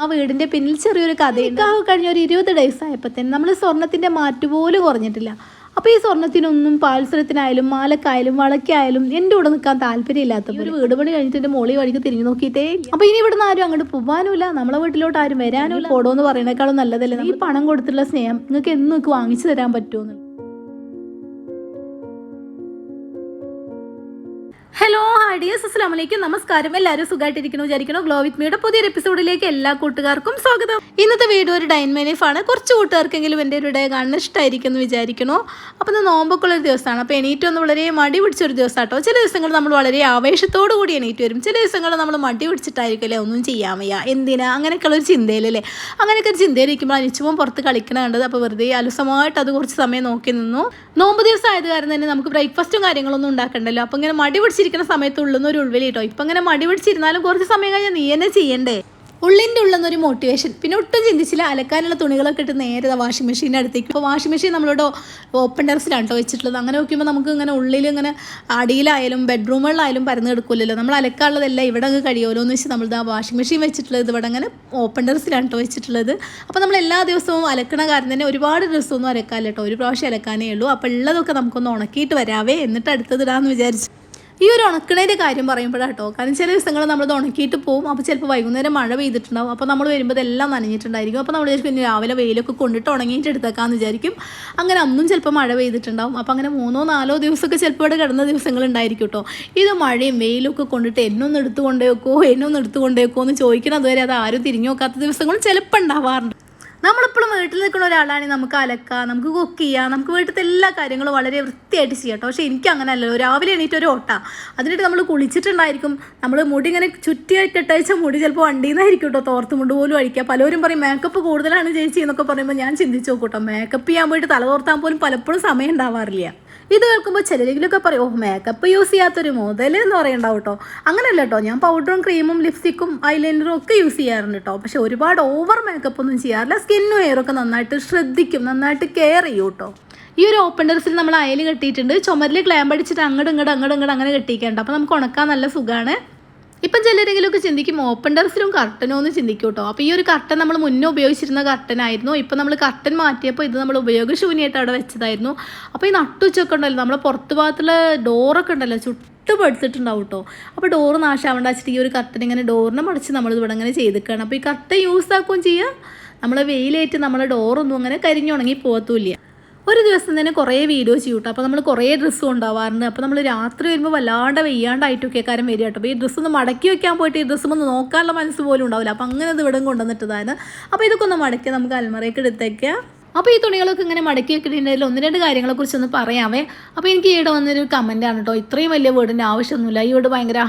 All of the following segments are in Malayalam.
ആ വീടിൻ്റെ പിന്നിൽ ചെറിയൊരു കഥയുണ്ട്. കഴിഞ്ഞ ഒരു 20 ഡേയ്സ് ആയപ്പോൾ തന്നെ നമ്മൾ സ്വർണ്ണത്തിൻ്റെ മാറ്റ് പോലും കുറഞ്ഞിട്ടില്ല. അപ്പോൾ ഈ സ്വർണ്ണത്തിനൊന്നും പാൽസരത്തിനായാലും മാലക്കായാലും വളയ്ക്കായാലും എൻ്റെ കൂടെ നിൽക്കാൻ താല്പര്യമില്ലാത്തപ്പോൾ ഒരു വീട് പണി കഴിഞ്ഞിട്ട് എൻ്റെ മോളി വഴിക്ക് തിരിഞ്ഞു നോക്കിയിട്ടേ. അപ്പോൾ ഇനി ഇവിടുന്ന് ആരും അങ്ങോട്ട് പോകാനുമില്ല, നമ്മളെ വീട്ടിലോട്ട് ആരും വരാനുമില്ല. പോടോന്ന് പറയുന്നേക്കാളും നല്ലതല്ലേ ഈ പണം കൊടുത്തുള്ള സ്നേഹം നിങ്ങൾക്ക് എന്നും നിങ്ങൾക്ക് വാങ്ങിച്ചു തരാൻ പറ്റുമെന്ന്. ഹലോ ഡിയേഴ്സ്, അസ്സലാമു അലൈക്കും, നമസ്കാരം. എല്ലാവരും സുഖമായിട്ടിരിക്കുന്നു വിചാരിക്കുന്നു. ഗ്ലോ വിത്ത് മീയുടെ പുതിയൊരു എപ്പിസോഡിലേക്ക് എല്ലാ കൂട്ടുകാർക്കും സ്വാഗതം. ഇന്നത്തെ വീഡിയോ ഒരു ഡൈൻ ലൈഫാണ്. കുറച്ച് കൂട്ടുകാർക്കെങ്കിലും എൻ്റെ ഒരു ഡേ കാണുന്ന ഇഷ്ടമായിരിക്കും എന്ന് വിചാരിക്കുന്നു. അപ്പോൾ ഇന്ന് നോമ്പൊക്കെയുള്ളൊരു ദിവസമാണ്. അപ്പോൾ എണീറ്റൊന്ന് വളരെ മടി പിടിച്ചൊരു ദിവസം കേട്ടോ. ചില ദിവസങ്ങൾ നമ്മൾ വളരെ ആവേശത്തോടു കൂടി എണീറ്റ് വരും, ചില ദിവസങ്ങൾ നമ്മൾ മടി പിടിച്ചിട്ടായിരിക്കില്ലേ ഒന്നും ചെയ്യാൻ വയ്യ, എന്തിനാ അങ്ങനെയൊക്കെയുള്ളൊരു ചിന്തയിലല്ലേ. അങ്ങനെയൊക്കെ ഒരു ചിന്തയിലിരിക്കുമ്പോൾ അനിച്ചുമ്പോൾ പുറത്ത് കളിക്കണ കണ്ടത്. അപ്പോൾ വെറുതെ അലസമായിട്ട് അത് കുറച്ച് സമയം നോക്കി നിന്നു. നോമ്പ് ദിവസം ആയത് കാരണം തന്നെ നമുക്ക് ബ്രേക്ക്ഫാസ്റ്റും കാര്യങ്ങളൊന്നും ഉണ്ടാക്കണ്ടല്ലോ. അപ്പോൾ ഇങ്ങനെ മടി പിടിച്ചിരിക്കുന്ന സമയത്തുള്ളൊന്നും ഒരു ഉൾവിലി കേട്ടോ. ഇപ്പം ഇങ്ങനെ മടി പിടിച്ചിരുന്നാലും കുറച്ച് സമയം കഴിഞ്ഞാൽ നീ തന്നെ ചെയ്യണ്ടേ. ഉള്ളിൻ്റെ ഉള്ളെന്നൊരു മോട്ടിവേഷൻ. പിന്നെ ഒട്ടും ചിന്തിച്ചില്ല, അലക്കാനുള്ള തുണികളൊക്കെ ഇട്ട് നേരെ വാഷിംഗ് മെഷീൻ്റെ അടുത്തേക്ക്. ഇപ്പോൾ വാഷിംഗ് മെഷീൻ നമ്മളോട് ഓപ്പൺ ടെറസിലാണ് കേട്ടോ വെച്ചിട്ടുള്ളത്. അങ്ങനെ നോക്കുമ്പോൾ നമുക്ക് ഇങ്ങനെ ഉള്ളിൽ ഇങ്ങനെ അടിയിലായാലും ബെഡ്റൂമുകളിലായാലും പരന്ന് കിടക്കില്ലല്ലോ. നമ്മൾ അലക്കാനുള്ളതെല്ലാം ഇവിടെ അങ്ങ് കഴിയുമല്ലോ എന്ന് വെച്ച് നമ്മൾ ആ വാഷിംഗ് മെഷീൻ വെച്ചിട്ടുള്ളത് ഇവിടെ അങ്ങനെ ഓപ്പൺ ടെറസിലാണ് കേട്ടോ വെച്ചിട്ടുള്ളത്. അപ്പോൾ നമ്മൾ എല്ലാ ദിവസവും അലക്കണ കാരണം തന്നെ ഒരുപാട് ഡ്രസ്സൊന്നും അലക്കാനില്ല കേട്ടോ, ഒരു പ്രാവശ്യം അലക്കാനേ ഉള്ളൂ. അപ്പോൾ ഉള്ളതൊക്കെ നമുക്കൊന്ന് ഉണക്കിയിട്ട് വരാവേ, എന്നിട്ട് അടുത്തതിടാന്ന് വിചാരിച്ചു. ഈ ഒരു ഉണക്കണേൻ്റെ കാര്യം പറയുമ്പോഴാണ് കേട്ടോ. കാരണം ചില ദിവസങ്ങൾ നമ്മളത് ഉണക്കിയിട്ട് പോകും. അപ്പോൾ ചിലപ്പോൾ വൈകുന്നേരം മഴ പെയ്തിട്ടുണ്ടാവും. അപ്പോൾ നമ്മൾ വരുമ്പോൾ ഇതെല്ലാം നനഞ്ഞിട്ടുണ്ടായിരിക്കും. അപ്പോൾ നമ്മൾ വിചാരിക്കും പിന്നെ രാവിലെ വെയിലൊക്കെ കൊണ്ടിട്ട് ഉണങ്ങിയിട്ട് എടുത്തേക്കാമെന്ന് വിചാരിക്കും. അങ്ങനെ അന്നും ചിലപ്പോൾ മഴ പെയ്തിട്ടുണ്ടാവും. അപ്പോൾ അങ്ങനെ 3-4 ദിവസമൊക്കെ ചിലപ്പോൾ ഇവിടെ കിടന്ന ദിവസങ്ങളുണ്ടായിരിക്കും കേട്ടോ. ഇത് മഴയും വെയിലൊക്കെ കൊണ്ടിട്ട് എന്നൊന്ന് എടുത്തു കൊണ്ടേക്കോ എന്ന് ചോദിക്കണം. അതുവരെ അത് ആരും തിരിഞ്ഞു നോക്കാത്ത ദിവസങ്ങളും ചിലപ്പോൾ ഉണ്ടാവാറുണ്ട്. നമ്മളെപ്പോഴും വീട്ടിൽ നിൽക്കുന്ന ഒരാളാണെങ്കിൽ നമുക്ക് അലക്കാം, നമുക്ക് കുക്ക് ചെയ്യാം, നമുക്ക് വീട്ടിലത്തെ എല്ലാ കാര്യങ്ങളും വളരെ വൃത്തിയായിട്ട് ചെയ്യാം കേട്ടോ. പക്ഷേ എനിക്ക് അങ്ങനെ അല്ലല്ലോ. രാവിലെ എണീറ്റ് ഒരു ഓട്ട, അതിനിട്ട് നമ്മൾ കുളിച്ചിട്ടുണ്ടായിരിക്കും. നമ്മൾ മുടി ഇങ്ങനെ ചുറ്റിയിട്ടയച്ച മുടി ചിലപ്പോൾ വണ്ടിയിൽ നിന്നായിരിക്കും കേട്ടോ തോർത്ത് മുണ്ട് പോലും അഴിക്കുക. പലരും പറയും മേക്കപ്പ് കൂടുതലാണ് ചേച്ചി എന്നൊക്കെ പറയുമ്പോൾ ഞാൻ ചിന്തിച്ച് നോക്കും കേട്ടോ. മേക്കപ്പ് ചെയ്യാൻ പോയിട്ട് തല തോർത്താൻ പോലും പലപ്പോഴും സമയം ഉണ്ടാവാറില്ല. ഇത് കേൾക്കുമ്പോൾ ചിലരെങ്കിലൊക്കെ പറയും, ഓ മേക്കപ്പ് യൂസ് ചെയ്യാത്തൊരു മുതൽ എന്ന് പറയണ്ടാവും കേട്ടോ. അങ്ങനെയല്ല കേട്ടോ, ഞാൻ പൗഡറും ക്രീമും ലിപ്സ്റ്റിക്കും ഐലൈനറും ഒക്കെ യൂസ് ചെയ്യാറുണ്ട് കേട്ടോ. പക്ഷെ ഒരുപാട് ഓവർ മേക്കപ്പ് ഒന്നും ചെയ്യാറില്ല. സ്കിന്നും ഹെയറൊക്കെ നന്നായിട്ട് ശ്രദ്ധിക്കും, നന്നായിട്ട് കെയർ ചെയ്യും കേട്ടോ. ഈ ഒരു ഓപ്പൺ ടെറസിൽ നമ്മൾ അയൽ കെട്ടിയിട്ടുണ്ട്. ചുമരിൽ ക്ലാമ്പ് അടിച്ചിട്ട് അങ്ങോട്ട് അങ്ങനെ കെട്ടിയിട്ടുണ്ട്. അപ്പോൾ നമുക്ക് ഉണക്കാൻ നല്ല സുഖമാണ്. ഇപ്പം ചിലരെങ്കിലുമൊക്കെ ചിന്തിക്കും ഓപ്പൺ ടെറസിലും കർട്ടനോ എന്ന് ചിന്തിക്കും കേട്ടോ. അപ്പോൾ ഈ ഒരു കർട്ടൻ നമ്മൾ മുന്നേ ഉപയോഗിച്ചിരുന്ന കർട്ടനായിരുന്നു. ഇപ്പം നമ്മൾ കർട്ടൻ മാറ്റിയപ്പോൾ ഇത് നമ്മൾ ഉപയോഗശൂന്യമായിട്ട് അവിടെ വെച്ചതായിരുന്നു. അപ്പോൾ ഈ നട്ടുച്ചൊക്കെ ഉണ്ടല്ലോ, നമ്മളെ പുറത്ത് ഭാഗത്തുള്ള ഡോറൊക്കെ ഉണ്ടല്ലോ ചുട്ട് പടുത്തിട്ടുണ്ടാവും കേട്ടോ. അപ്പോൾ ഡോറ് നാശാവേണ്ട വെച്ചിട്ട് ഈ ഒരു കർട്ടൻ ഇങ്ങനെ ഡോറിനെ മടിച്ച് നമ്മളിവിടെ അങ്ങനെ ചെയ്തിരിക്കുകയാണ്. അപ്പോൾ ഈ കർട്ടൻ യൂസ് ആക്കുകയും ചെയ്യുക, നമ്മളെ വെയിലേറ്റ് നമ്മളെ ഡോറൊന്നും അങ്ങനെ കരിഞ്ഞുണങ്ങി പോകത്തുമില്ല. ഒരു ദിവസം തന്നെ കുറേ വീഡിയോ ചെയ്യും കേട്ടോ. അപ്പോൾ നമ്മൾ കുറേ ഡ്രസ്സും ഉണ്ടാവാറുണ്ട്. അപ്പോൾ നമ്മൾ രാത്രി വരുമ്പോൾ വല്ലാണ്ട് വെയ്യാണ്ടായിട്ടൊക്കെ കാര്യം വരിക കേട്ടോ. അപ്പോൾ ഈ ഡ്രസ്സൊന്ന് മടക്കി വെക്കാൻ പോയിട്ട് ഈ ഡ്രസ്സ് ഒന്ന് നോക്കാനുള്ള മനസ്സ് പോലും ഉണ്ടാവില്ല. അപ്പോൾ അങ്ങനെ അത് ഇവിടെ കൊണ്ടുവന്നിട്ടതാണ്. അപ്പോൾ ഇതൊക്കെ ഒന്ന് മടക്കി നമുക്ക് അൽമറയ്ക്ക് എടുത്തേക്കുക. അപ്പോൾ ഈ തുണികളൊക്കെ ഇങ്ങനെ മടക്കി വെക്കുന്നതിൽ 1-2 കാര്യങ്ങളെക്കുറിച്ചൊന്ന് പറയാവേ. അപ്പോൾ എനിക്ക് ഈയിടെ വന്നൊരു കമൻറ്റാണ് കേട്ടോ, ഇത്രയും വലിയ വീടിൻ്റെ ആവശ്യമൊന്നുമില്ല, ഈ വീട് ഭയങ്കര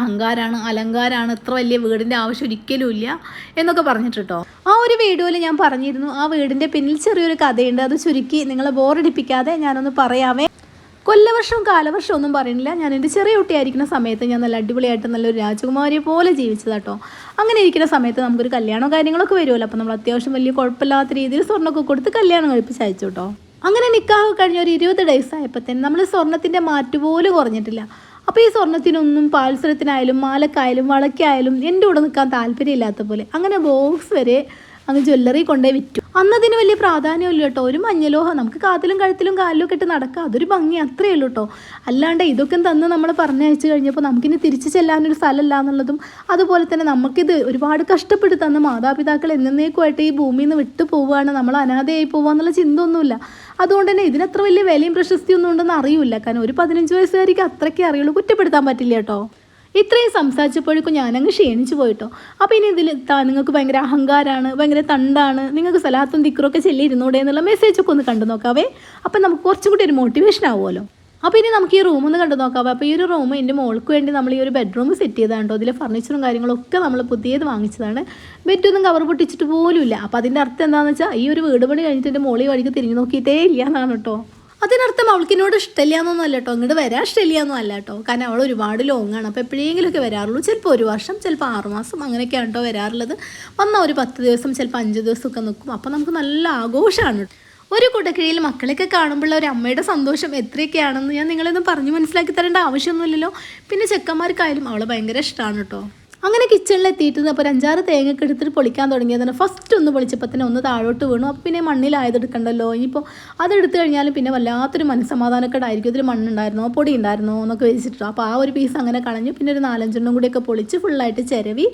അലങ്കാരമാണ്, ഇത്ര വലിയ വീടിൻ്റെ ആവശ്യം ഒരിക്കലും ഇല്ല എന്നൊക്കെ പറഞ്ഞിട്ട് കേട്ടോ. ആ ഒരു വീഡിയോയിൽ ഞാൻ പറഞ്ഞിരുന്നു ആ വീടിൻ്റെ പിന്നിൽ ചെറിയൊരു കഥയുണ്ട്. അത് ചുരുക്കി നിങ്ങളെ ബോറടിപ്പിക്കാതെ ഞാനൊന്ന് പറയാവേ. കൊല്ലവർഷം കാലവർഷം ഒന്നും പറയുന്നില്ല. ഞാൻ എൻ്റെ ചെറിയ കുട്ടിയായിരിക്കുന്ന സമയത്ത് ഞാൻ നല്ല അടിപൊളിയായിട്ട് നല്ലൊരു രാജകുമാരിയെ പോലെ ജീവിച്ചതാട്ടോ. അങ്ങനെ ഇരിക്കുന്ന സമയത്ത് നമുക്കൊരു കല്യാണമോ കാര്യങ്ങളൊക്കെ വരുമല്ലോ. അപ്പോൾ നമ്മൾ അത്യാവശ്യം വലിയ കുഴപ്പമില്ലാത്ത രീതിയിൽ സ്വർണ്ണമൊക്കെ കൊടുത്ത് കല്യാണം കഴിപ്പിച്ച് അയച്ചു കേട്ടോ. അങ്ങനെ നിക്കാഹ് കഴിഞ്ഞ ഒരു 20 ഡേയ്സ് ആയപ്പോൾ തന്നെ നമ്മൾ സ്വർണ്ണത്തിൻ്റെ മാറ്റ് പോലും കുറഞ്ഞിട്ടില്ല. അപ്പോൾ ഈ സ്വർണ്ണത്തിനൊന്നും പാൽസരത്തിനായാലും മാലക്കായാലും വളയ്ക്കായാലും എൻ്റെ കൂടെ നിൽക്കാൻ താല്പര്യമില്ലാത്ത പോലെ അങ്ങനെ ബോക്സ് വരെ അങ്ങ് ജ്വല്ലറി കൊണ്ടേ വിറ്റു. അന്നതിന് വലിയ പ്രാധാന്യമില്ല കേട്ടോ. ഒരു മഞ്ഞലോഹം നമുക്ക് കാതിലും കഴുത്തിലും കാലിലും ഒക്കെ ഇട്ട് നടക്കുക, അതൊരു ഭംഗി, അത്രയേ ഉള്ളൂ കേട്ടോ. അല്ലാണ്ട് ഇതൊക്കെ തന്ന് നമ്മൾ പറഞ്ഞയച്ചു കഴിഞ്ഞപ്പോൾ നമുക്കിനി തിരിച്ചു ചെല്ലാനൊരു സ്ഥലമല്ല എന്നുള്ളതും, അതുപോലെ തന്നെ നമുക്കിത് ഒരുപാട് കഷ്ടപ്പെട്ട് തന്ന മാതാപിതാക്കൾ എന്നേക്കുമായിട്ട് ഈ ഭൂമിയിൽ നിന്ന് വിട്ടു പോവുകയാണ്, നമ്മൾ അനാഥയായി പോവുക എന്നുള്ള ചിന്ത ഒന്നുമില്ല. അതുകൊണ്ട് തന്നെ ഇതിനത്ര വലിയ വിലയും പ്രശസ്തിയൊന്നും ഉണ്ടെന്ന് അറിയില്ല. കാരണം ഒരു 15 വയസ്സുകാരിക്ക് അത്രയ്ക്കേ അറിയുള്ളൂ, കുറ്റപ്പെടുത്താൻ പറ്റില്ല കേട്ടോ. ഇത്രയും സംസാരിച്ചപ്പോഴേക്കും ഞാനങ്ങ് ക്ഷീണിച്ചു പോയിട്ടോ. അപ്പോൾ ഇനി ഇതിൽ നിങ്ങൾക്ക് ഭയങ്കര അഹങ്കാരമാണ്, ഭയങ്കര തണ്ടാണ്, നിങ്ങൾക്ക് സലാത്തും ദിക്റൊക്കെ ചെല്ലിയിരുന്നൂടെ എന്നുള്ള മെസ്സേജൊക്കെ ഒന്ന് കണ്ടു നോക്കാവേ. അപ്പം നമുക്ക് കുറച്ചും കൂടി ഒരു മോട്ടിവേഷൻ ആവുമല്ലോ. അപ്പോൾ ഇനി നമുക്ക് ഈ റൂമൊന്ന് കണ്ടു നോക്കാവേ. അപ്പോൾ ഈ ഒരു റൂം എൻ്റെ മോൾക്ക് വേണ്ടി നമ്മൾ ഈ ഒരു ബെഡ്റൂം സെറ്റ് ചെയ്തതാണ് കേട്ടോ. ഇതിലെ ഫർണിച്ചറും കാര്യങ്ങളൊക്കെ നമ്മൾ പുതിയത് വാങ്ങിച്ചതാണ്. ബെഡൊന്നും കവർ പൊട്ടിച്ചിട്ട് പോലും ഇല്ല. അപ്പോൾ അതിൻ്റെ അർത്ഥം എന്താണെന്ന് വെച്ചാൽ ഈ ഒരു വീട് പണി കഴിഞ്ഞിട്ട് എൻ്റെ മോളി വഴിക്ക് തിരിഞ്ഞു നോക്കിയിട്ടേ ഇല്ല എന്നാണ് കേട്ടോ. അതിനർത്ഥം അവൾക്കിനോട് ഇഷ്ടമില്ല എന്നൊന്നും അല്ല കേട്ടോ, ഇങ്ങോട്ട് വരാൻ ഇഷ്ടമില്ല എന്നും അല്ല കേട്ടോ. കാരണം അവൾ ഒരുപാട് ലോങ്ങാണ്. അപ്പോൾ എപ്പോഴെങ്കിലുമൊക്കെ വരാറുള്ളൂ. ചിലപ്പോൾ 1 വർഷം, ചിലപ്പോൾ 6 മാസം അങ്ങനെയൊക്കെയാണ് കേട്ടോ വരാറുള്ളത്. വന്നാൽ ഒരു 10 ദിവസം, ചിലപ്പോൾ 5 ദിവസമൊക്കെ നിൽക്കും. അപ്പോൾ നമുക്ക് നല്ല ആഘോഷമാണ്. ഒരു കുടക്കിഴിയിൽ മക്കളെയൊക്കെ കാണുമ്പോഴുള്ള ഒരു അമ്മയുടെ സന്തോഷം എത്രയൊക്കെയാണെന്ന് ഞാൻ നിങ്ങളൊന്നും പറഞ്ഞ് മനസ്സിലാക്കി തരേണ്ട ആവശ്യമൊന്നുമില്ലല്ലോ. പിന്നെ ചെക്കന്മാർക്കായാലും അവളെ ഭയങ്കര ഇഷ്ടമാണ് കേട്ടോ. അങ്ങനെ കിച്ചണിലെത്തിയിട്ട് അപ്പോൾ 5-6 തേങ്ങയൊക്കെ എടുത്തിട്ട് പൊളിക്കാൻ തുടങ്ങിയതാണ്. ഫസ്റ്റ് ഒന്ന് പൊളിച്ചപ്പോൾ തന്നെ ഒന്ന് താഴോട്ട് വീണു. അപ്പോൾ പിന്നെ മണ്ണിലായതെടുക്കണ്ടല്ലോ, ഇനിയിപ്പോൾ അതെടുത്ത് കഴിഞ്ഞാലും പിന്നെ വല്ലാത്തൊരു മനസ്സമാധാനക്കേടായിരിക്കും. ഇതിൽ മണ്ണുണ്ടായിരുന്നോ പൊടി ഉണ്ടായിരുന്നോ എന്നൊക്കെ വെച്ചിട്ട് അപ്പോൾ ആ ഒരു പീസ് അങ്ങനെ കളഞ്ഞു. പിന്നെ ഒരു 4-5 കൂടിയൊക്കെ പൊളിച്ച് ഫുള്ളായിട്ട് ചിരവി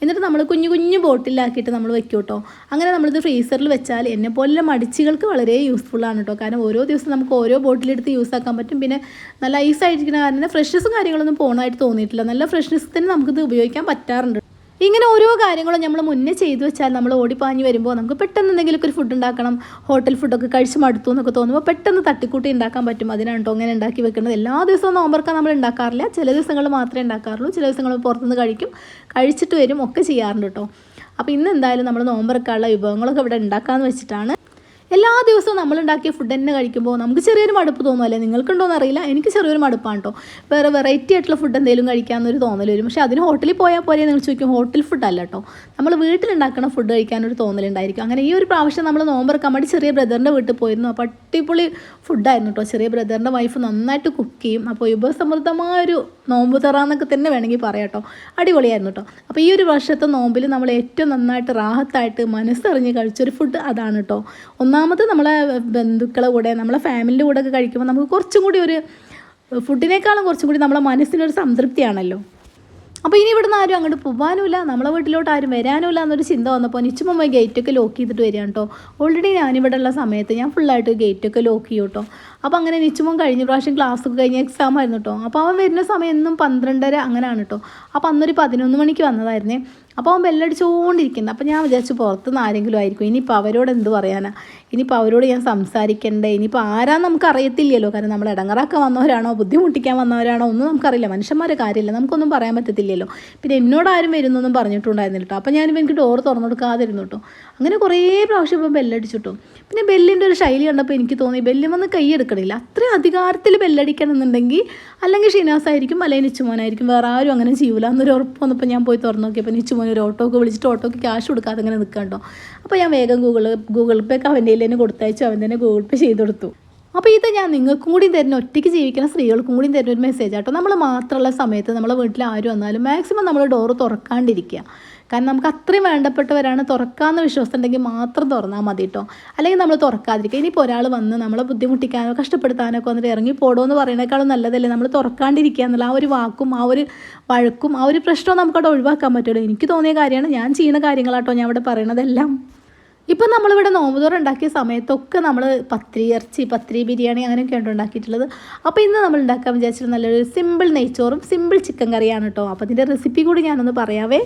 എന്നിട്ട് നമ്മൾ കുഞ്ഞു കുഞ്ഞു ബോട്ടിലാക്കിയിട്ട് നമ്മൾ വെക്കും കേട്ടോ. അങ്ങനെ നമ്മളിത് ഫ്രീസറിൽ വെച്ചാൽ എന്നെപ്പോലുള്ള മടിച്ചികൾക്ക് വളരെ യൂസ്ഫുള്ളാണ് കേട്ടോ. കാരണം ഓരോ ദിവസം നമുക്ക് ഓരോ ബോട്ടിലെടുത്ത് യൂസ് ആക്കാൻ പറ്റും. പിന്നെ നല്ല ഐസായിരിക്കുന്ന കാരണം ഫ്രഷ്നെസ്സും കാര്യങ്ങളൊന്നും പോകണമായിട്ട് തോന്നിയിട്ടില്ല. നല്ല ഫ്രഷ്നെസ് തന്നെ നമുക്കിത് ഉപയോഗിക്കാൻ പറ്റാറുണ്ട്. ഇങ്ങനെ ഓരോ കാര്യങ്ങളും നമ്മൾ മുന്നേ ചെയ്തു വെച്ചാൽ നമ്മൾ ഓടിപ്പാഞ്ഞ് വരുമ്പോൾ നമുക്ക് പെട്ടെന്ന് എന്തെങ്കിലുമൊക്കെ ഒരു ഫുഡ് ഉണ്ടാക്കണം, ഹോട്ടൽ ഫുഡൊക്കെ കഴിച്ച് മടുത്തു എന്നൊക്കെ തോന്നുമ്പോൾ പെട്ടെന്ന് തട്ടിക്കൂട്ടി ഉണ്ടാക്കാൻ പറ്റും. അതിനാണ് കേട്ടോ അങ്ങനെ ഉണ്ടാക്കി വെക്കുന്നത്. എല്ലാ ദിവസവും നോമ്പറക്കാൻ നമ്മൾ ഉണ്ടാക്കാറില്ല, ചില ദിവസങ്ങൾ മാത്രമേ ഉണ്ടാക്കാറുള്ളൂ. ചില ദിവസങ്ങൾ പുറത്തുനിന്ന് കഴിച്ചിട്ട് വരും ഒക്കെ ചെയ്യാറുണ്ട് കേട്ടോ. അപ്പോൾ ഇന്ന് എന്തായാലും നമ്മൾ നോമ്പറക്കാനുള്ള വിഭവങ്ങളൊക്കെ ഇവിടെ ഉണ്ടാക്കാമെന്ന് വെച്ചിട്ടാണ്. എല്ലാ ദിവസവും നമ്മളുണ്ടാക്കിയ ഫുഡ് തന്നെ കഴിക്കുമ്പോൾ നമുക്ക് ചെറിയൊരു മടുപ്പ് തോന്നുമല്ലേ? നിങ്ങൾക്കുണ്ടോയെന്ന് അറിയില്ല, എനിക്ക് ചെറിയൊരു മടുപ്പാണ് കേട്ടോ. വേറെ വെറൈറ്റി ആയിട്ടുള്ള ഫുഡ് എന്തെങ്കിലും കഴിക്കാമെന്നൊരു തോന്നൽ വരും. പക്ഷേ അതിന് ഹോട്ടലിൽ പോയാൽ പോലെ നിങ്ങൾ ചോദിക്കും, ഹോട്ടൽ ഫുഡ് അല്ല കേട്ടോ, നമ്മൾ വീട്ടിലുണ്ടാക്കുന്ന ഫുഡ് കഴിക്കാനൊരു തോന്നലുണ്ടായിരിക്കും. അങ്ങനെ ഈ ഒരു പ്രാവശ്യം നമ്മൾ നോമ്പറക്കാൻ വേണ്ടി ചെറിയ ബ്രദറിൻ്റെ വീട്ടിൽ പോയിരുന്നു. അപ്പോൾ അടിപൊളി ഫുഡായിരുന്നു കേട്ടോ. ചെറിയ ബ്രദറിൻ്റെ വൈഫ് നന്നായിട്ട് കുക്ക് ചെയ്യും. അപ്പോൾ വിഭവസമൃദ്ധമായൊരു നോമ്പ് തറാന്നൊക്കെ തന്നെ വേണമെങ്കിൽ പറയാം കേട്ടോ. അടിപൊളിയായിരുന്നു കേട്ടോ. അപ്പോൾ ഈ ഒരു വർഷത്തെ നോമ്പിൽ നമ്മൾ ഏറ്റവും നന്നായിട്ട് റാഹത്തായിട്ട് മനസ്സറിഞ്ഞ് കഴിച്ചൊരു ഫുഡ് അതാണ് കേട്ടോ. ഒന്നാമത് നമ്മളെ ബന്ധുക്കളെ കൂടെ നമ്മളെ ഫാമിലിൻ്റെ കൂടെ ഒക്കെ കഴിക്കുമ്പോൾ നമുക്ക് കുറച്ചും കൂടി ഒരു ഫുഡിനേക്കാളും കുറച്ചും കൂടി നമ്മളെ മനസ്സിനൊരു സംതൃപ്തിയാണല്ലോ. അപ്പോൾ ഇനി ഇവിടുന്ന് ആരും അങ്ങോട്ട് പോകാനുമില്ല, നമ്മളെ വീട്ടിലോട്ട് ആരും വരാനുമില്ല എന്നൊരു ചിന്ത വന്നപ്പോൾ നിച്ചുമ്മ പോയി ഗേറ്റൊക്കെ ലോക്ക് ചെയ്തിട്ട് വരികയാണ് കേട്ടോ. ഓൾറെഡി ഞാനിവിടെ ഉള്ള സമയത്ത് ഞാൻ ഫുള്ളായിട്ട് ഗേറ്റൊക്കെ ലോക്ക് ചെയ്യും കേട്ടോ. അപ്പോൾ അങ്ങനെ നിച്ചുമ്മ കഴിഞ്ഞ പ്രാവശ്യം ക്ലാസ്സൊക്കെ കഴിഞ്ഞ എക്സാം ആയിരുന്നു കേട്ടോ. അപ്പോൾ അവൻ വരുന്ന സമയം എന്നും 12:30 അങ്ങനെയാണ് കേട്ടോ. അപ്പോൾ അന്നൊരു 11 മണിക്ക് വന്നതായിരുന്നേ. അപ്പോൾ അവൻ ബെല്ലടിച്ചുകൊണ്ടിരിക്കുന്നത്. അപ്പോൾ ഞാൻ വിചാരിച്ചു പുറത്തുനിന്ന് ആരെങ്കിലും ആയിരിക്കും, ഇനിയിപ്പോൾ അവരോട് എന്ത് പറയാനാ, ഇനിയിപ്പോൾ അവരോട് ഞാൻ സംസാരിക്കണ്ടേ, ഇനിയിപ്പോൾ ആരാന്ന് നമുക്ക് അറിയത്തില്ലല്ലോ. കാരണം നമ്മൾ ഇടങ്ങറാക്കാൻ വന്നവരാണോ ബുദ്ധിമുട്ടിക്കാൻ വന്നവരാണോ ഒന്നും നമുക്കറിയില്ല. മനുഷ്യന്മാരെ കാര്യമില്ല, നമുക്കൊന്നും പറയാൻ പറ്റത്തില്ലല്ലോ. പിന്നെ എന്നോട് ആരും വരുന്നൊന്നും പറഞ്ഞിട്ടുണ്ടായിരുന്നില്ല കേട്ടോ. അപ്പോൾ ഞാനിപ്പോൾ എനിക്ക് ഡോർ തുറന്നു കൊടുക്കാതിരുന്നു കേട്ടോ. അങ്ങനെ കുറേ പ്രാവശ്യം ഇപ്പോൾ ബെല്ലടിച്ചു കേട്ടോ. പിന്നെ ബെല്ലിൻ്റെ ഒരു ശൈലി കണ്ടപ്പോൾ എനിക്ക് തോന്നി ബെല്ലിൽ വന്ന് കൈ എടുക്കണില്ല. അത്രയും അധികാരത്തിൽ ബെല്ലടിക്കണം എന്നുണ്ടെങ്കിൽ അല്ലെങ്കിൽ ഷിനാസ് ആയിരിക്കും അല്ലെങ്കിൽ നിച്ചുമോനായിരിക്കും, വേറെ ആരും അങ്ങനെ ചെയ്യൂല എന്നൊരു ഉറപ്പ് വന്നപ്പോൾ ഞാൻ പോയി തുറന്നു നോക്കിയപ്പോൾ നിച്ചുമോൻ ഒരു ഓട്ടോക്ക് വിളിച്ചിട്ട് ഓട്ടോക്ക് ക്യാഷ് കൊടുക്കാതെ അങ്ങനെ നിൽക്കാം കേട്ടോ. അപ്പോൾ ഞാൻ വേഗം ഗൂഗിൾ പേക്ക് അവൻ്റെ തന്നെ കൊടുത്തയച്ചു, അവൻ തന്നെ ഗൂഗിൾ പേ ചെയ്ത് കൊടുത്തു. അപ്പോൾ ഇത് ഞാൻ നിങ്ങൾക്കും കൂടി തരുന്ന, ഒറ്റയ്ക്ക് ജീവിക്കുന്ന സ്ത്രീകൾക്കും കൂടി തരുന്ന ഒരു മെസ്സേജ് ആട്ടോ. നമ്മൾ മാത്രമുള്ള സമയത്ത് നമ്മളെ വീട്ടിൽ ആരും വന്നാലും മാക്സിമം നമ്മൾ ഡോറ് തുറക്കാണ്ടിരിക്കുക. കാരണം നമുക്ക് അത്രയും വേണ്ടപ്പെട്ടവരാണ്, തുറക്കാമെന്ന് വിശ്വാസം ഉണ്ടെങ്കിൽ മാത്രം തുറന്നാൽ മതി കേട്ടോ. അല്ലെങ്കിൽ നമ്മൾ തുറക്കാതിരിക്കുക. ഇനിയിപ്പോൾ ഒരാൾ വന്ന് നമ്മളെ ബുദ്ധിമുട്ടിക്കാനോ കഷ്ടപ്പെടുത്താനോ ഒക്കെ വന്നിട്ട് ഇറങ്ങി പോടോ എന്ന് പറയുന്നേക്കാളും നല്ലതല്ലേ നമ്മൾ തുറക്കാണ്ടിരിക്കുക എന്നുള്ള ആ ഒരു വാക്കും ആ ഒരു വഴക്കും ആ ഒരു പ്രശ്നവും നമുക്കവിടെ ഒഴിവാക്കാൻ പറ്റുമല്ലോ. എനിക്ക് തോന്നിയ കാര്യമാണ്, ഞാൻ ചെയ്യുന്ന കാര്യങ്ങളാട്ടോ ഞാൻ ഇവിടെ പറയണതെല്ലാം. ഇപ്പം നമ്മളിവിടെ നോമ്പുതോറ് ഉണ്ടാക്കിയ സമയത്തൊക്കെ നമ്മൾ പത്തിരി ബിരിയാണി അങ്ങനെയൊക്കെയാണ് ഉണ്ടാക്കിയിട്ടുള്ളത്. അപ്പോൾ ഇന്ന് നമ്മൾ ഉണ്ടാക്കാൻ വിചാരിച്ചിട്ട് നല്ലൊരു സിമ്പിൾ നെയ്ച്ചോറും സിമ്പിൾ ചിക്കൻ കറിയാണ് കേട്ടോ. അപ്പോൾ അതിൻ്റെ റെസിപ്പി കൂടി ഞാനൊന്ന് പറയാവേ.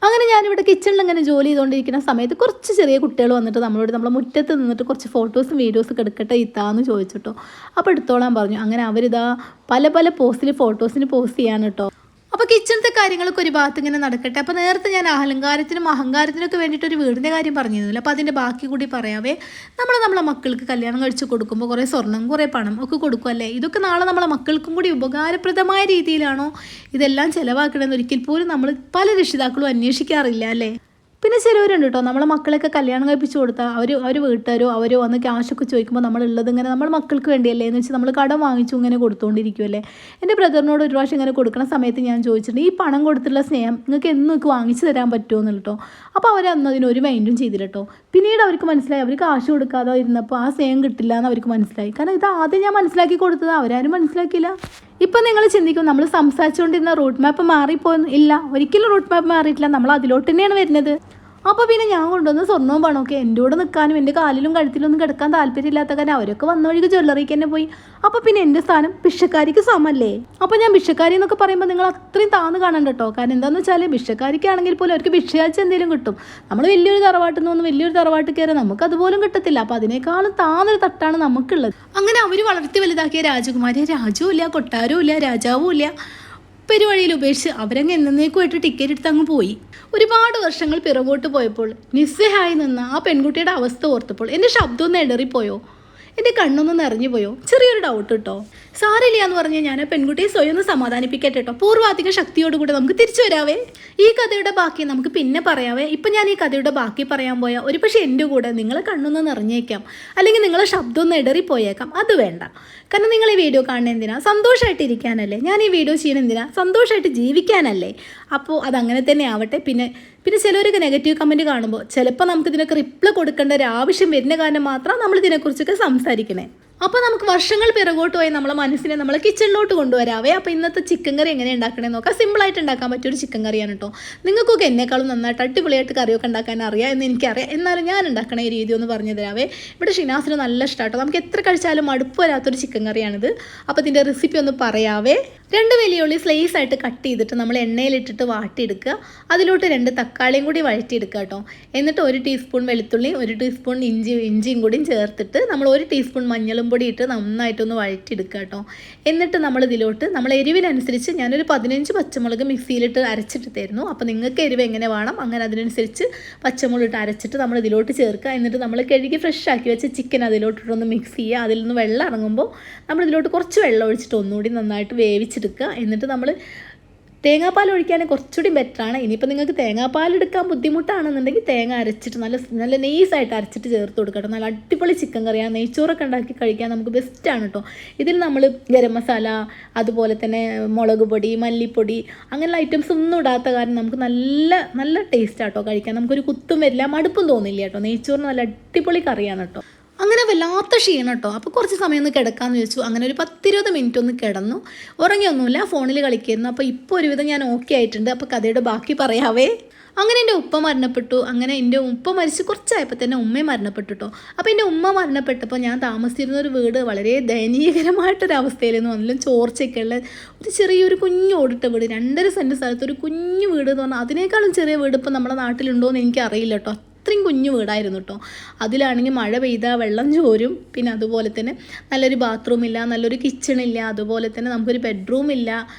അങ്ങനെ ഞാനിവിടെ കിച്ചണിൽ ഇങ്ങനെ ജോലി ചെയ്തുകൊണ്ടിരിക്കുന്ന സമയത്ത് കുറച്ച് ചെറിയ കുട്ടികൾ വന്നിട്ട് നമ്മളെ മുറ്റത്ത് നിന്നിട്ട് കുറച്ച് ഫോട്ടോസും വീഡിയോസൊക്കെ എടുക്കട്ടെ ഇത്താന്ന് ചോദിച്ചിട്ടോ. അപ്പോൾ എടുത്തോളാൻ പറഞ്ഞു. അങ്ങനെ അവരിതാ പല പോസ്റ്റിൽ ഫോട്ടോസിന് പോസ്റ്റ് ചെയ്യാൻ കേട്ടോ. അപ്പോൾ കിച്ചണത്തെ കാര്യങ്ങളൊക്കെ ഒരു ഭാഗത്ത് ഇങ്ങനെ നടക്കട്ടെ. അപ്പോൾ നേരത്തെ ഞാൻ അഹങ്കാരത്തിനും അഹങ്കാരത്തിനൊക്കെ വേണ്ടിയിട്ട് ഒരു വീടിൻ്റെ കാര്യം പറഞ്ഞിരുന്നില്ല. അപ്പോൾ അതിൻ്റെ ബാക്കി കൂടി പറയാവേ. നമ്മളെ മക്കൾക്ക് കല്യാണം കഴിച്ച് കൊടുക്കുമ്പോൾ കുറേ സ്വർണം കുറേ പണം ഒക്കെ കൊടുക്കുമല്ലേ. ഇതൊക്കെ നാളെ നമ്മളെ മക്കൾക്കും കൂടി ഉപകാരപ്രദമായ രീതിയിലാണോ ഇതെല്ലാം ചിലവാക്കണമെന്ന് ഒരിക്കൽ പോലും നമ്മൾ പല രക്ഷിതാക്കളും അന്വേഷിക്കാറില്ല അല്ലേ. പിന്നെ ചിലവരുണ്ട് കേട്ടോ, നമ്മളെ മക്കളെയൊക്കെ കല്യാണം കഴിപ്പിച്ച് കൊടുത്താൽ അവർ വീട്ടുകാരോ അവരോ വന്ന് ക്യാഷൊക്കെ ചോദിക്കുമ്പോൾ നമ്മളുള്ളത് ഇങ്ങനെ നമ്മൾ മക്കൾക്ക് വേണ്ടിയല്ലേ എന്ന് വെച്ചാൽ നമ്മൾ കടം വാങ്ങിച്ചു ഇങ്ങനെ കൊടുത്തുകൊണ്ടിരിക്കുമല്ലേ. എൻ്റെ ബ്രദറിനോട് ഒരു പ്രാവശ്യം ഇങ്ങനെ കൊടുക്കുന്ന സമയത്ത് ഞാൻ ചോദിച്ചിട്ടുണ്ട്, ഈ പണം കൊടുത്തുള്ള സ്നേഹം നിങ്ങൾക്ക് എന്നൊക്കെ വാങ്ങിച്ചു തരാൻ പറ്റുമോ എന്ന് കേട്ടോ. അപ്പോൾ അവർ അന്ന് അതിനൊരു മൈൻഡും ചെയ്തില്ല കേട്ടോ. പിന്നീട് അവർക്ക് മനസ്സിലായി, അവർ കാശ് കൊടുക്കാതെ ഇരുന്നപ്പോൾ ആ സ്നേഹം കിട്ടില്ല എന്ന് അവർക്ക് മനസ്സിലായി. കാരണം ഇത് ആദ്യം ഞാൻ മനസ്സിലാക്കി കൊടുത്തത് അവരാരും മനസ്സിലാക്കിയില്ല. ഇപ്പം നിങ്ങൾ ചിന്തിക്കും നമ്മൾ സംസാരിച്ചുകൊണ്ടിരുന്ന റൂട്ട് മാപ്പ് മാറിപ്പോയെന്ന്. ഇല്ല, ഒരിക്കലും റൂട്ട് മാപ്പ് മാറിയിട്ടില്ല, നമ്മൾ അതിലോട്ട് തന്നെയാണ് വരുന്നത്. അപ്പോൾ പിന്നെ ഞാൻ കൊണ്ടുവന്ന സ്വർണ്ണവും പണമൊക്കെ എൻ്റെ കൂടെ നിൽക്കാനും എൻ്റെ കാലിലും കഴുത്തിലൊന്നും കിടക്കാൻ താല്പര്യമില്ലാത്ത കാരണം അവരൊക്കെ വന്ന വഴിക്ക് ജ്വല്ലറിക്ക് തന്നെ പോയി. അപ്പോൾ പിന്നെ എൻ്റെ സ്ഥാനം ഭിക്ഷക്കാരിക്ക് സമല്ലേ. അപ്പോൾ ഞാൻ ഭിക്ഷക്കാരി എന്നൊക്കെ പറയുമ്പോൾ നിങ്ങൾ അത്രയും താന്ന് കാണണ്ട കേട്ടോ. കാരണം എന്താണെന്ന് വെച്ചാൽ ഭിക്ഷക്കാരിക്കാണെങ്കിൽ പോലും അവർക്ക് ഭിക്ഷയാഴ്ച എന്തെങ്കിലും കിട്ടും. നമ്മൾ വലിയൊരു തറവാട്ടിൽ നിന്ന് വലിയൊരു തറവാട്ട് കയറി നമുക്ക് അതുപോലും കിട്ടത്തില്ല. അപ്പോൾ അതിനേക്കാളും താന്നൊരു തട്ടാണ് നമുക്കുള്ളത്. അങ്ങനെ അവർ വളർത്തി വലുതാക്കിയ രാജകുമാരിയെ രാജുവും ഇല്ല, കൊട്ടാരവും ഇല്ല, രാജാവും ഇല്ല, പെരുവഴിയിൽ ഉപേക്ഷിച്ച് അവരങ്ങ് എന്നേക്കുമായിട്ട് ടിക്കറ്റ് എടുത്ത് അങ്ങ് പോയി. ഒരുപാട് വർഷങ്ങൾ പിറകോട്ട് പോയപ്പോൾ നിസ്സഹായി നിന്ന ആ പെൺകുട്ടിയുടെ അവസ്ഥ ഓർത്തപ്പോൾ എൻ്റെ ശബ്ദം ഒന്ന് ഇടറിപ്പോയോ. എൻ്റെ കണ്ണൊന്ന് നിറഞ്ഞു പോയോ, ചെറിയൊരു ഡൗട്ട് കേട്ടോ. സാരില്ല എന്ന് പറഞ്ഞാൽ ഞാൻ പെൺകുട്ടിയെ സ്വയം ഒന്ന് സമാധാനിപ്പിക്കട്ടെ കേട്ടോ. പൂർവാധിക ശക്തിയോടുകൂടി നമുക്ക് തിരിച്ചു വരാവേ. ഈ കഥയുടെ ബാക്കി നമുക്ക് പിന്നെ പറയാവേ. ഇപ്പം ഞാൻ ഈ കഥയുടെ ബാക്കി പറയാൻ പോയാൽ ഒരു പക്ഷേ എൻ്റെ കൂടെ നിങ്ങളെ കണ്ണൊന്ന് നിറഞ്ഞേക്കാം, അല്ലെങ്കിൽ നിങ്ങളെ ശബ്ദം ഒന്ന് ഇടറിപ്പോയേക്കാം. അത് വേണ്ട. കാരണം നിങ്ങൾ ഈ വീഡിയോ കാണുന്നത് എന്തിനാ? സന്തോഷമായിട്ടിരിക്കാനല്ലേ. ഞാൻ ഈ വീഡിയോ ചെയ്യുന്നത് എന്തിനാ? സന്തോഷമായിട്ട് ജീവിക്കാനല്ലേ. അപ്പോൾ അതങ്ങനെ തന്നെ ആവട്ടെ. പിന്നെ ചിലവരൊക്കെ നെഗറ്റീവ് കമൻറ്റ് കാണുമ്പോൾ ചിലപ്പോൾ നമുക്ക് ഇതിനൊക്കെ റിപ്ലൈ കൊടുക്കേണ്ട ഒരു ആവശ്യം വരുന്ന കാരണം മാത്രം നമ്മൾ ഇതിനെക്കുറിച്ചൊക്കെ സംസാരിക്കണേ. അപ്പോൾ നമുക്ക് വർഷങ്ങൾ പിറകോട്ട് പോയി നമ്മളെ മനസ്സിനെ നമ്മളെ കിച്ചണിലോട്ട് കൊണ്ടുവരാവേ. അപ്പോൾ ഇന്നത്തെ ചിക്കൻ കറി എങ്ങനെ ഉണ്ടാക്കണേ നോക്കാം. സിമ്പിളായിട്ട് ഉണ്ടാക്കാൻ പറ്റിയൊരു ചിക്കൻ കറിയാണ് കേട്ടോ. നിങ്ങൾക്കൊക്കെ എന്നെക്കാളും നന്നായിട്ട് അടിപൊളിയായിട്ട് കറിയൊക്കെ ഉണ്ടാക്കാൻ അറിയാം എന്ന് എനിക്കറിയാം. എന്നാലും ഞാൻ ഉണ്ടാക്കണ ഈ രീതി ഒന്ന് പറഞ്ഞു തരാവേ. ഇവിടെ ഷിനാസിന് നല്ല ഇഷ്ടമാട്ടോ. നമുക്ക് എത്ര കഴിച്ചാലും മടുപ്പ് വരാത്തൊരു ചിക്കൻ കറിയാണിത്. അപ്പോൾ ഇതിൻ്റെ റെസിപ്പി ഒന്ന് പറയാവേ. 2 വലിയ ഉള്ളി സ്ലൈസ് ആയിട്ട് കട്ട് ചെയ്തിട്ട് നമ്മൾ എണ്ണയിലിട്ടിട്ട് വാട്ടിയെടുക്കുക. അതിലോട്ട് 2 തക്കാളിയും കൂടി വഴറ്റിയെടുക്കുക കേട്ടോ. എന്നിട്ട് 1 ടീസ്പൂൺ വെളുത്തുള്ളി, 1 ടീസ്പൂൺ ഇഞ്ചിയും കൂടിയും ചേർത്തിട്ട് നമ്മൾ 1 ടീസ്പൂൺ മഞ്ഞളും പൊടി ഇട്ട് നന്നായിട്ടൊന്ന് വഴറ്റിയെടുക്കുക കേട്ടോ. എന്നിട്ട് നമ്മൾ ഇതിലോട്ട് നമ്മൾ എരിവിനനുസരിച്ച് ഞാനൊരു 15 പച്ചമുളക് മിക്സിയിലിട്ട് അരച്ചിട്ടിട്ടായിരുന്നു. അപ്പോൾ നിങ്ങൾക്ക് എരിവ് എങ്ങനെ വേണം അങ്ങനെ അതിനനുസരിച്ച് പച്ചമുളക് ഇട്ട് അരച്ചിട്ട് നമ്മൾ ഇതിലോട്ട് ചേർക്കുക. എന്നിട്ട് നമ്മൾ കഴുകി ഫ്രഷ് ആക്കി വെച്ച് ചിക്കൻ അതിലോട്ടിട്ടൊന്ന് മിക്സ് ചെയ്യുക. അതിൽ നിന്ന് വെള്ളം ഇറങ്ങുമ്പോൾ നമ്മൾ ഇതിലോട്ട് കുറച്ച് വെള്ളം ഒഴിച്ചിട്ട് ഒന്നുകൂടി നന്നായിട്ട് വേവിച്ചെടുക്കുക. എന്നിട്ട് നമ്മൾ തേങ്ങാപ്പാൽ ഒഴിക്കാൻ കുറച്ചുകൂടി ബെറ്ററാണ്. ഇനിയിപ്പോൾ നിങ്ങൾക്ക് തേങ്ങാപ്പാൽ എടുക്കാൻ ബുദ്ധിമുട്ടാണെന്നുണ്ടെങ്കിൽ തേങ്ങ അരച്ചിട്ട് നല്ല നെയ്സായിട്ട് അരച്ചിട്ട് ചേർത്ത് കൊടുക്കട്ടെ. നല്ല അടിപൊളി ചിക്കൻ കറിയാണ്. നെയ്ച്ചോറൊക്കെ ഉണ്ടാക്കി കഴിക്കാൻ നമുക്ക് ബെസ്റ്റാണ് കേട്ടോ. ഇതിൽ നമ്മൾ ഗരം മസാല, അതുപോലെ തന്നെ മുളക് പൊടി, മല്ലിപ്പൊടി അങ്ങനെയുള്ള ഐറ്റംസ് ഒന്നും ഇടാത്ത കാരണം നമുക്ക് നല്ല ടേസ്റ്റ് ആട്ടോ കഴിക്കാൻ. നമുക്കൊരു കുത്തും വരില്ല, മടുപ്പും തോന്നില്ല കേട്ടോ. നെയ്ച്ചോറിന് നല്ല അടിപൊളി കറിയാണ് കേട്ടോ. അങ്ങനെ വല്ലാത്ത ക്ഷീണം കേട്ടോ. അപ്പോൾ കുറച്ച് സമയം ഒന്ന് കിടക്കാമെന്ന് വെച്ചു. അങ്ങനെ ഒരു 10-20 മിനിറ്റ് ഒന്ന് കിടന്നു. ഉറങ്ങിയൊന്നുമില്ല, ഫോണിൽ കളിക്കായിരുന്നു. അപ്പോൾ ഇപ്പോൾ ഒരുവിധം ഞാൻ ഓക്കെ ആയിട്ടുണ്ട്. അപ്പോൾ കഥയുടെ ബാക്കി പറയാവേ. അങ്ങനെ എൻ്റെ ഉപ്പ മരണപ്പെട്ടു. അങ്ങനെ എൻ്റെ ഉപ്പ മരിച്ച് കുറച്ചായപ്പോൾ തന്നെ ഉമ്മയും മരണപ്പെട്ടു കേട്ടോ. അപ്പോൾ എൻ്റെ ഉമ്മ മരണപ്പെട്ടപ്പോൾ ഞാൻ താമസിച്ചിരുന്ന ഒരു വീട് വളരെ ദയനീയകരമായിട്ടൊരവസ്ഥയിലായിരുന്നു. അതിലും ചോർച്ചയൊക്കെയുള്ള ഒരു ചെറിയൊരു കുഞ്ഞു ഓടിട്ട വീട്, 2.5 സെൻറ്റ് സ്ഥലത്ത് ഒരു കുഞ്ഞു വീട് എന്ന് പറഞ്ഞാൽ അതിനേക്കാളും ചെറിയ വീട് ഇപ്പോൾ നമ്മുടെ നാട്ടിലുണ്ടോ എന്ന് എനിക്കറിയില്ല കേട്ടോ. അത്രയും കുഞ്ഞു വീടായിരുന്നു കേട്ടോ. അതിലാണെങ്കിൽ മഴ പെയ്താൽ വെള്ളം ചോരും. പിന്നെ അതുപോലെ തന്നെ നല്ലൊരു ബാത്റൂമില്ല, നല്ലൊരു കിച്ചണില്ല, അതുപോലെ തന്നെ നമുക്കൊരു ബെഡ്റൂമില്ല,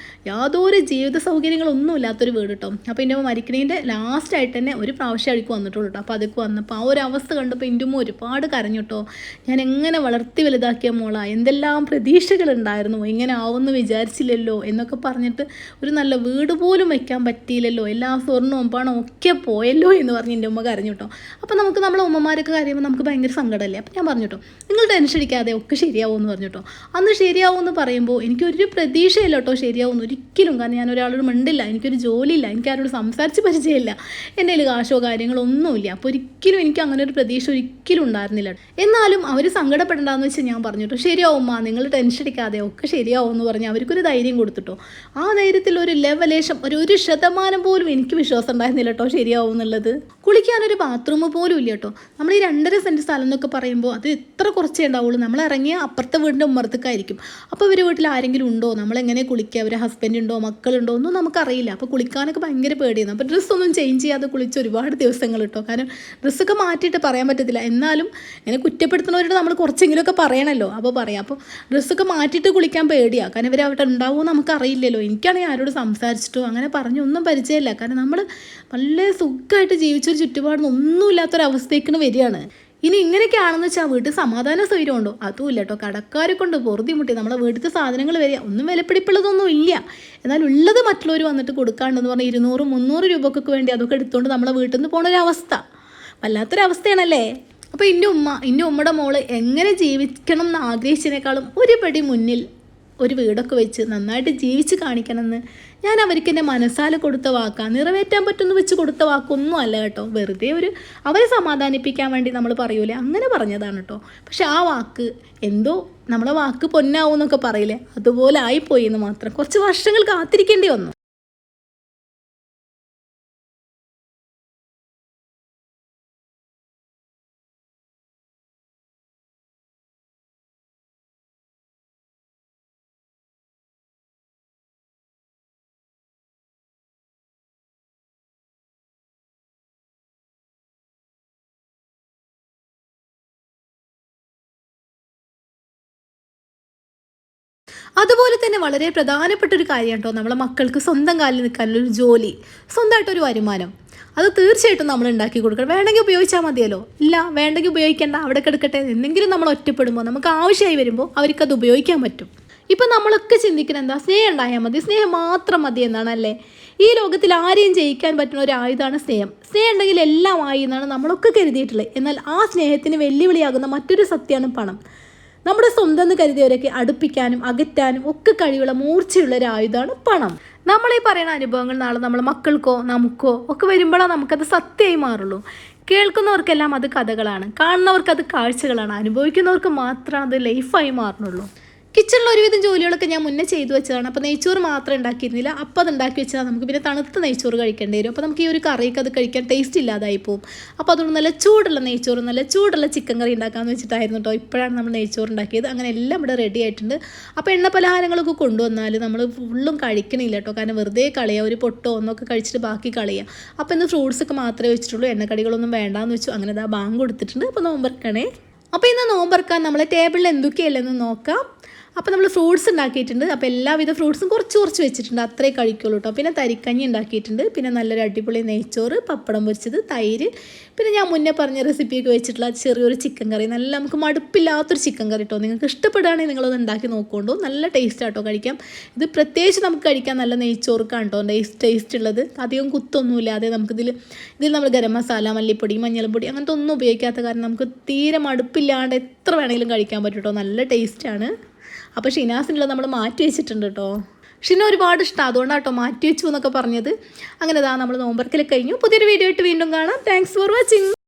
യാതൊരു ജീവിത സൗകര്യങ്ങളൊന്നും ഇല്ലാത്തൊരു വീട് കേട്ടോ. അപ്പോൾ എൻ്റെ മരിക്കണേൻ്റെ ലാസ്റ്റായിട്ട് തന്നെ ഒരു പ്രാവശ്യം അഴിക്ക് വന്നിട്ടുള്ളൂ കേട്ടോ. അപ്പോൾ അതൊക്കെ വന്നപ്പോൾ ആ ഒരു അവസ്ഥ കണ്ടപ്പോൾ എൻ്റെ ഉമ്മ ഒരുപാട് കരഞ്ഞു കേട്ടോ. ഞാൻ എങ്ങനെ വളർത്തി വലുതാക്കിയ മോളാ, എന്തെല്ലാം പ്രതീക്ഷകളുണ്ടായിരുന്നു, ഇങ്ങനെ ആവുമെന്ന് വിചാരിച്ചില്ലല്ലോ എന്നൊക്കെ പറഞ്ഞിട്ട് ഒരു നല്ല വീട് പോലും വയ്ക്കാൻ പറ്റിയില്ലല്ലോ, എല്ലാ സ്വർണ്ണവും പണവും ഒക്കെ പോയല്ലോ എന്ന് പറഞ്ഞ് എൻ്റെ ഉമ്മ കരഞ്ഞു കേട്ടോ. അപ്പോൾ നമുക്ക് നമ്മളെ ഉമ്മമാരൊക്കെ കാര്യമ്പോൾ നമുക്ക് ഭയങ്കര സങ്കടമല്ലേ. അപ്പോൾ ഞാൻ പറഞ്ഞു കേട്ടോ, നിങ്ങൾ ടെൻഷൻ അടിക്കാതെ ഒക്കെ ശരിയാവുമെന്ന് പറഞ്ഞു കേട്ടോ. അന്ന് ശരിയാവുമെന്ന് പറയുമ്പോൾ എനിക്കൊരു പ്രതീക്ഷയില്ല കേട്ടോ ശരിയാവുമെന്ന് ഒരിക്കലും. കാരണം ഞാൻ ഒരാളോട് മിണ്ടില്ല, എനിക്കൊരു ജോലിയില്ല, എനിക്ക് ആരോട് സംസാരിച്ച് പരിചയമില്ല, എൻ്റെ കയ്യിൽ കാശോ കാര്യങ്ങളോ ഒന്നുമില്ല. അപ്പോൾ ഒരിക്കലും എനിക്ക് അങ്ങനെ ഒരു പ്രതീക്ഷ ഒരിക്കലും ഉണ്ടായിരുന്നില്ല. എന്നാലും അവർ സങ്കടപ്പെടേണ്ടെന്ന് വെച്ചാൽ ഞാൻ പറഞ്ഞു കേട്ടോ, ശരിയാവുമ്മ നിങ്ങൾ ടെൻഷൻ അടിക്കാതെ ഒക്കെ ശരിയാവും എന്ന് പറഞ്ഞ് അവർക്കൊരു ധൈര്യം കൊടുത്തിട്ടോ. ആ ധൈര്യത്തിൽ ഒരു ലെവലേശം ഒരു 1% പോലും എനിക്ക് വിശ്വാസം ഉണ്ടായിരുന്നില്ല കേട്ടോ ശരിയാവും എന്നുള്ളത്. കുളിക്കാനൊരു ബാത്റൂം പോലും ഇല്ല കേട്ടോ. നമ്മൾ ഈ 2.5 സെൻറ്റ് സ്ഥലം എന്നൊക്കെ പറയുമ്പോൾ അത് എത്ര കുറച്ചേ ഉണ്ടാവുള്ളൂ. നമ്മൾ ഇറങ്ങിയ അപ്പുറത്തെ വീടിൻ്റെ ഉമ്മറത്തേക്കായിരിക്കും. അപ്പോൾ ഇവർ വീട്ടിൽ ആരെങ്കിലും ഉണ്ടോ, നമ്മളെങ്ങനെ കുളിക്കുക, അവരെ ഹസ്ബൻഡ് ഉണ്ടോ, മക്കളുണ്ടോ ഒന്നും നമുക്കറിയില്ല. അപ്പോൾ കുളിക്കാനൊക്കെ ഭയങ്കര പേടിയാണ്. അപ്പോൾ ഡ്രസ്സൊന്നും ചേഞ്ച് ചെയ്യാതെ കുളിച്ച് ഒരുപാട് ദിവസങ്ങൾ കേട്ടോ. കാരണം ഡ്രസ്സൊക്കെ മാറ്റിയിട്ട് പറയാൻ പറ്റത്തില്ല. എന്നാലും ഇങ്ങനെ കുറ്റപ്പെടുത്തുന്നവരോട് നമ്മൾ കുറച്ചെങ്കിലുമൊക്കെ പറയണമല്ലോ. അപ്പോൾ പറയാം. അപ്പോൾ ഡ്രസ്സൊക്കെ മാറ്റിയിട്ട് കുളിക്കാൻ പേടിയാണ്. കാരണം ഇവർ അവിടെ ഉണ്ടാവുമോ നമുക്കറിയില്ലല്ലോ. എനിക്കാണെങ്കിൽ ആരോട് സംസാരിച്ചിട്ടോ അങ്ങനെ പറഞ്ഞു ഒന്നും പരിചയമില്ല. കാരണം നമ്മൾ നല്ല സുഖമായിട്ട് ജീവിച്ചൊരു ചുറ്റുപാടിന് ഒന്നുമില്ലാത്തൊരവസ്ഥയ്ക്ക് വരികയാണ്. ഇനി ഇങ്ങനെയൊക്കെയാണെന്ന് വെച്ചാൽ വീട്ടിൽ സമാധാന സൗകര്യം ഉണ്ടോ? അതുമില്ല കേട്ടോ. കടക്കാരെ കൊണ്ട് പൊറുതിമുട്ടി നമ്മളെ വീട്ടിലത്തെ സാധനങ്ങൾ വരിക. ഒന്നും വിലപ്പിടിപ്പുള്ളതൊന്നും ഇല്ല. എന്നാൽ ഉള്ളത് മറ്റുള്ളവർ വന്നിട്ട് കൊടുക്കാണ്ടെന്ന് പറഞ്ഞാൽ 200-300 രൂപക്കൊക്കെ വേണ്ടി അതൊക്കെ എടുത്തുകൊണ്ട് നമ്മളെ വീട്ടിൽ നിന്ന് പോണൊരവസ്ഥ വല്ലാത്തൊരവസ്ഥയാണല്ലേ. അപ്പോൾ എൻ്റെ ഉമ്മയുടെ മോള് എങ്ങനെ ജീവിക്കണം എന്ന് ആഗ്രഹിച്ചതിനേക്കാളും ഒരു പടി മുന്നിൽ ഒരു വീടൊക്കെ വെച്ച് നന്നായിട്ട് ജീവിച്ച് കാണിക്കണമെന്ന് ഞാൻ അവർക്ക് എൻ്റെ മനസ്സാൽ കൊടുത്ത വാക്കാണ്. നിറവേറ്റാൻ പറ്റുമെന്ന് വെച്ച് കൊടുത്ത വാക്കൊന്നും അല്ല കേട്ടോ. വെറുതെ അവരെ സമാധാനിപ്പിക്കാൻ വേണ്ടി നമ്മൾ പറയൂലേ, അങ്ങനെ പറഞ്ഞതാണ് കേട്ടോ. പക്ഷെ ആ വാക്ക് എന്തോ നമ്മളെ വാക്ക് പൊന്നാവും എന്നൊക്കെ പറയില്ലേ, അതുപോലെ ആയിപ്പോയി എന്ന് മാത്രം. കുറച്ച് വർഷങ്ങൾ കാത്തിരിക്കേണ്ടി വന്നു. അതുപോലെ തന്നെ വളരെ പ്രധാനപ്പെട്ട ഒരു കാര്യം കേട്ടോ നമ്മളെ മക്കൾക്ക് സ്വന്തം കാലിൽ നിൽക്കാനുള്ളൊരു ജോലി, സ്വന്തമായിട്ടൊരു വരുമാനം. അത് തീർച്ചയായിട്ടും നമ്മൾ ഉണ്ടാക്കി കൊടുക്കണം. വേണമെങ്കിൽ ഉപയോഗിച്ചാൽ മതിയല്ലോ, ഇല്ല വേണ്ടെങ്കിൽ ഉപയോഗിക്കേണ്ട, അവിടെ കിടക്കട്ടെ. എന്തെങ്കിലും നമ്മൾ ഒറ്റപ്പെടുമ്പോൾ നമുക്ക് ആവശ്യമായി വരുമ്പോൾ അവർക്കത് ഉപയോഗിക്കാൻ പറ്റും. ഇപ്പം നമ്മളൊക്കെ ചിന്തിക്കണം എന്താ, സ്നേഹം ഉണ്ടായാൽ മതി, സ്നേഹം മാത്രം മതി എന്നാണ് അല്ലേ. ഈ ലോകത്തിൽ ആരെയും ജയിക്കാൻ പറ്റുന്ന ഒരു ആയുധമാണ് സ്നേഹം. സ്നേഹം ഉണ്ടെങ്കിൽ എല്ലാം ആയി എന്നാണ് നമ്മളൊക്കെ കരുതിയിട്ടുള്ളത്. എന്നാൽ ആ സ്നേഹത്തിന് വെല്ലുവിളിയാകുന്ന മറ്റൊരു സത്യമാണ് പണം. നമ്മുടെ സ്വന്തം എന്ന് കരുതിയവരൊക്കെ അടുപ്പിക്കാനും അകറ്റാനും ഒക്കെ കഴിവുള്ള മൂർച്ചയുള്ള ഒരു ആയുധമാണ് പണം. നമ്മൾ ഈ പറയുന്ന അനുഭവങ്ങൾ നാളെ നമ്മളെ മക്കൾക്കോ നമുക്കോ ഒക്കെ വരുമ്പോഴാണ് നമുക്കത് സത്യമായി മാറുള്ളൂ. കേൾക്കുന്നവർക്കെല്ലാം അത് കഥകളാണ്, കാണുന്നവർക്ക് അത് കാഴ്ചകളാണ്, അനുഭവിക്കുന്നവർക്ക് മാത്രമാണ് അത് ലൈഫായി മാറുന്നുള്ളൂ. കിച്ചണിൽ ഒരുവിധം ജോലികളൊക്കെ ഞാൻ മുന്നേ ചെയ്തു വെച്ചതാണ്. അപ്പോൾ നെയ്ച്ചോറ് മാത്രം ഉണ്ടാക്കിയിരുന്നില്ല, അപ്പോൾ അത് ഉണ്ടാക്കി വെച്ചാൽ നമുക്ക് പിന്നെ തണുത്ത നെയ്ച്ചോറ് കഴിക്കേണ്ടി വരും. അപ്പോൾ നമുക്ക് ഈ ഒരു കറിയൊക്കെ അത് കഴിക്കാൻ ടേസ്റ്റ് ഇല്ലാതായി പോകും. അപ്പോൾ അതുകൊണ്ട് നല്ല ചൂടുള്ള നെയ്ച്ചോറ്, നല്ല ചൂടുള്ള ചിക്കൻ കറി ഉണ്ടാക്കാമെന്ന് വെച്ചിട്ടായിരുന്നു കേട്ടോ ഇപ്പോഴാണ് നമ്മൾ നെയ്ച്ചോറ് ഉണ്ടാക്കിയത്. അങ്ങനെ എല്ലാം ഇവിടെ റെഡി ആയിട്ടുണ്ട്. അപ്പോൾ എണ്ണ പലഹാരങ്ങളൊക്കെ കൊണ്ടുവന്നാൽ നമ്മൾ ഫുള്ളും കഴിക്കണില്ല കേട്ടോ, കാരണം വെറുതെ കളയുക, ഒരു പൊട്ടോ ഒന്നൊക്കെ കഴിച്ചിട്ട് ബാക്കി കളയുക. അപ്പോൾ ഇന്ന് ഫ്രൂട്ട്സൊക്കെ മാത്രമേ വെച്ചിട്ടുള്ളൂ, എണ്ണക്കടികളൊന്നും വേണ്ടാന്ന് വെച്ചു. അങ്ങനെ ഇതാ ബാങ്ക് കൊടുത്തിട്ടുണ്ട്. അപ്പോൾ നോമ്പറക്കണേ. അപ്പോൾ ഇന്ന് നോമ്പറക്കാൻ നമ്മളെ ടേബിളിൽ എന്തൊക്കെയല്ലെന്ന് നോക്കാം. അപ്പോൾ നമ്മൾ ഫ്രൂട്ട്സ് ഉണ്ടാക്കിയിട്ടുണ്ട്. അപ്പോൾ എല്ലാവിധ ഫ്രൂട്ട്സും കുറച്ച് കുറച്ച് വെച്ചിട്ടുണ്ട്, അത്രേ കഴിക്കുള്ളൂ കേട്ടോ. പിന്നെ തരിക്കഞ്ഞി ഉണ്ടാക്കിയിട്ടുണ്ട്, പിന്നെ നല്ലൊരു അടിപൊളി നെയ്ച്ചോറ്, പപ്പടം പൊരിച്ചത്, തൈര്, പിന്നെ ഞാൻ മുന്നേ പറഞ്ഞ റെസിപ്പിയൊക്കെ വെച്ചിട്ടുള്ള ചെറിയൊരു ചിക്കൻ കറി, നല്ല നമുക്ക് മടുപ്പില്ലാത്തൊരു ചിക്കൻ കറി കേട്ടോ. നിങ്ങൾക്ക് ഇഷ്ടപ്പെടുകയാണെങ്കിൽ നിങ്ങളൊന്ന് ഉണ്ടാക്കി നോക്കുകൊണ്ടു, നല്ല ടേസ്റ്റ് ആട്ടോ കഴിക്കാം. ഇത് പ്രത്യേകിച്ച് നമുക്ക് കഴിക്കാൻ നല്ല നെയ്ച്ചോറുക്കാണ് കേട്ടോ ടേസ്റ്റ് ഉള്ളത്. അധികം കുത്തൊന്നുമില്ലാതെ ഇതിൽ നമ്മൾ ഗരം മസാല, മല്ലിപ്പൊടി, മഞ്ഞൾപ്പൊടി അങ്ങനത്തെ ഒന്നും ഉപയോഗിക്കാത്ത കാരണം നമുക്ക് തീരെ മടുപ്പില്ലാണ്ട് എത്ര വേണമെങ്കിലും കഴിക്കാൻ പറ്റും കേട്ടോ, നല്ല ടേസ്റ്റാണ്. അപ്പോൾ ഷിനാസിനുള്ളത് നമ്മൾ മാറ്റി വെച്ചിട്ടുണ്ട് കേട്ടോ. ഷിന ഒരുപാട് ഇഷ്ടം, അതുകൊണ്ടാണ് കേട്ടോ മാറ്റി വെച്ചു എന്നൊക്കെ പറഞ്ഞത്. അങ്ങനെ നമ്മൾ നോമ്പർക്കൽ കഴിഞ്ഞു. പുതിയൊരു വീഡിയോ ആയിട്ട് വീണ്ടും കാണാം. Thanks for watching.